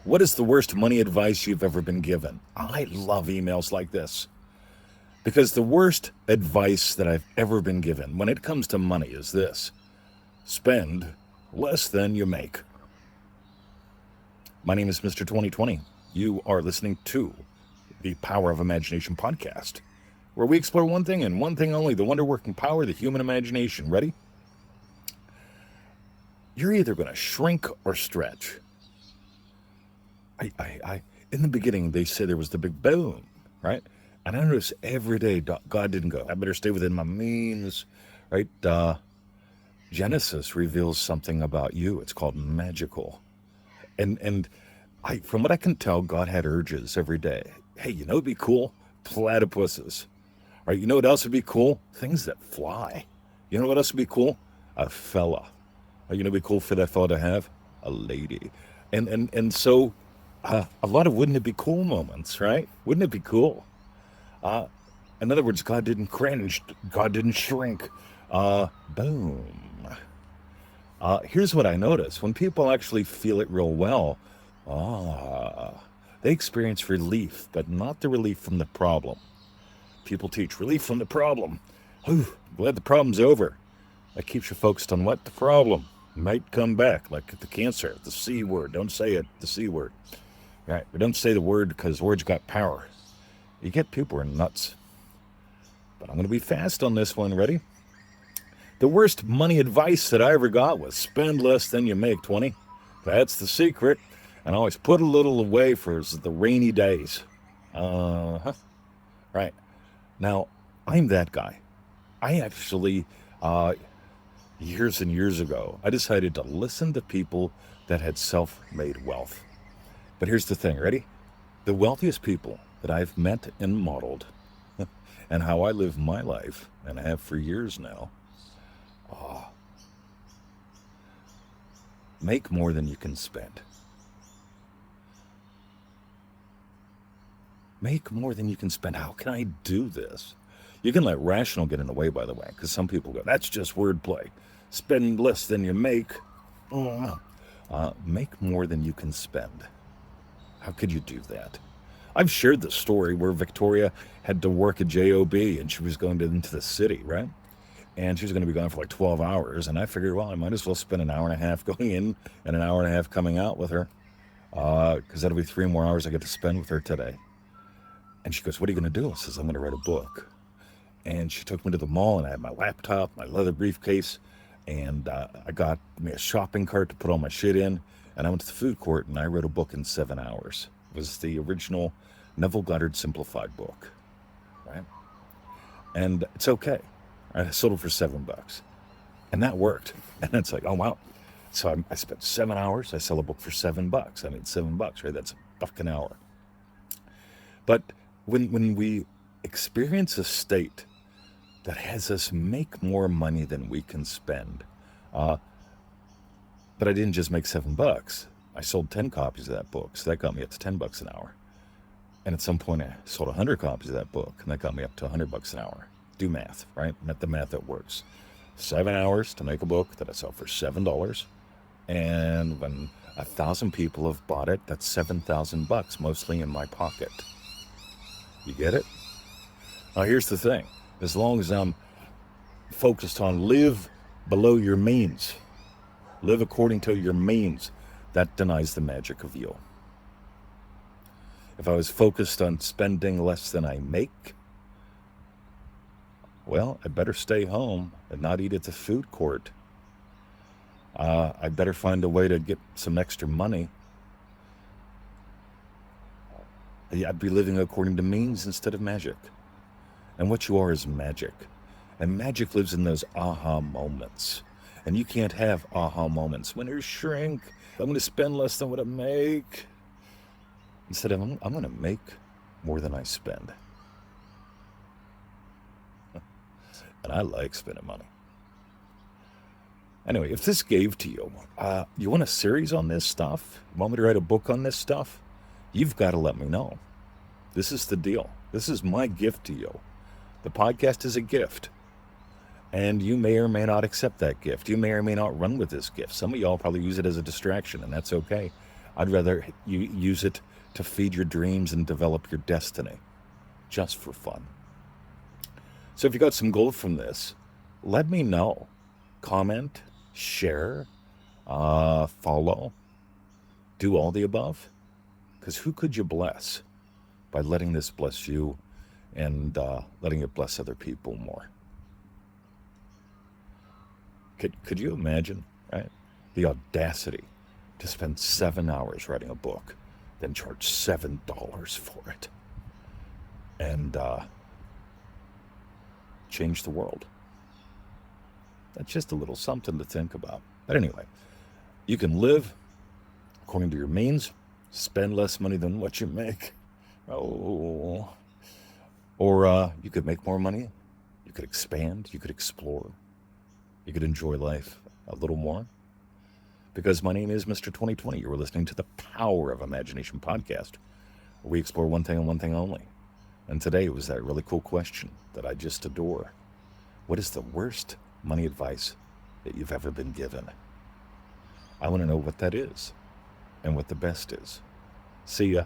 What is the worst money advice you've ever been given? I love emails like this because the worst advice that I've ever been given when it comes to money is this: spend less than you make. My name is Mr. 2020. You are listening to the Power of Imagination podcast, where we explore one thing and one thing only: the wonder working power of the human imagination. Ready? You're either going to shrink or stretch. In the beginning, they said there was the big boom, right? And I notice every day God didn't go, I better stay within my means, right? Genesis reveals something about you. It's called magical. And from what I can tell, God had urges every day. Hey, you know what'd be cool? Platypuses. Right? You know what else would be cool? Things that fly. You know what else would be cool? A fella. You know what'd be cool for that fella to have? A lady. And so a lot of wouldn't it be cool moments, right? Wouldn't it be cool? Uh, in other words, God didn't cringe. God didn't shrink. Boom. Here's what I notice. When people actually feel it real well, ah, they experience relief, but not the relief from the problem. People teach relief from the problem. Whew, glad the problem's over. That keeps you focused on what? The problem might come back, like the cancer, the C word. Don't say it, the C word. Right? We don't say the word because words got power. You get people are nuts. But I'm going to be fast on this one. Ready? The worst money advice that I ever got was spend less than you make, 20. That's the secret. And always put a little away for the rainy days. Uh-huh. Right. Now, I'm that guy. I actually, years and years ago, I decided to listen to people that had self-made wealth. But here's the thing, ready? The wealthiest people that I've met and modeled and how I live my life, and I have for years now, make more than you can spend. Make more than you can spend. How can I do this? You can let rational get in the way, by the way, because some people go, that's just wordplay. Spend less than you make. Oh. Make more than you can spend. How could you do that? I've shared the story where Victoria had to work at JOB and she was going into the city, right? And she was going to be gone for like 12 hours. And I figured, well, I might as well spend an hour and a half going in and an hour and a half coming out with her, because that'll be 3 more hours I get to spend with her today. And she goes, what are you going to do? I says, I'm going to write a book. And she took me to the mall, and I had my laptop, my leather briefcase, and I got me a shopping cart to put all my shit in. And I went to the food court, and I wrote a book in 7 hours. It was the original Neville Goddard simplified book, right? And it's okay. I sold it for $7, and that worked. And it's like, oh wow. So I spent 7 hours. I sell a book for $7. I made $7, right? That's a buck an hour. But when we experience a state that has us make more money than we can spend, uh, but I didn't just make $7. I sold 10 copies of that book, so that got me up to $10 an hour. And at some point, I sold 100 copies of that book, and that got me up to $100 an hour. Do math, right? Not the math that works. 7 hours to make a book that I sell for $7, and when 1,000 people have bought it, that's $7,000, mostly in my pocket. You get it? Now, here's the thing. As long as I'm focused on live below your means, live according to your means, that denies the magic of you. If I was focused on spending less than I make, well, I better stay home and not eat at the food court. I better find a way to get some extra money. I'd be living according to means instead of magic. And what you are is magic. And magic lives in those aha moments. And you can't have aha moments when you shrink. I'm going to spend less than what I make. Instead of, I'm going to make more than I spend. And I like spending money. Anyway, if this gave to you, you want a series on this stuff? You want me to write a book on this stuff? You've got to let me know. This is the deal. This is my gift to you. The podcast is a gift. And you may or may not accept that gift. You may or may not run with this gift. Some of y'all probably use it as a distraction, and that's okay. I'd rather you use it to feed your dreams and develop your destiny, just for fun. So if you got some gold from this, let me know. Comment, share, follow, do all the above. Because who could you bless by letting this bless you and letting it bless other people more? Could you imagine, right? The audacity to spend 7 hours writing a book, then charge $7 for it, and change the world. That's just a little something to think about. But anyway, you can live according to your means, spend less money than what you make. Oh. Or you could make more money. You could expand. You could explore. You could enjoy life a little more. Because my name is Mr. 2020. You are listening to the Power of Imagination podcast, where we explore one thing and one thing only. And today was that really cool question that I just adore. What is the worst money advice that you've ever been given? I want to know what that is and what the best is. See ya.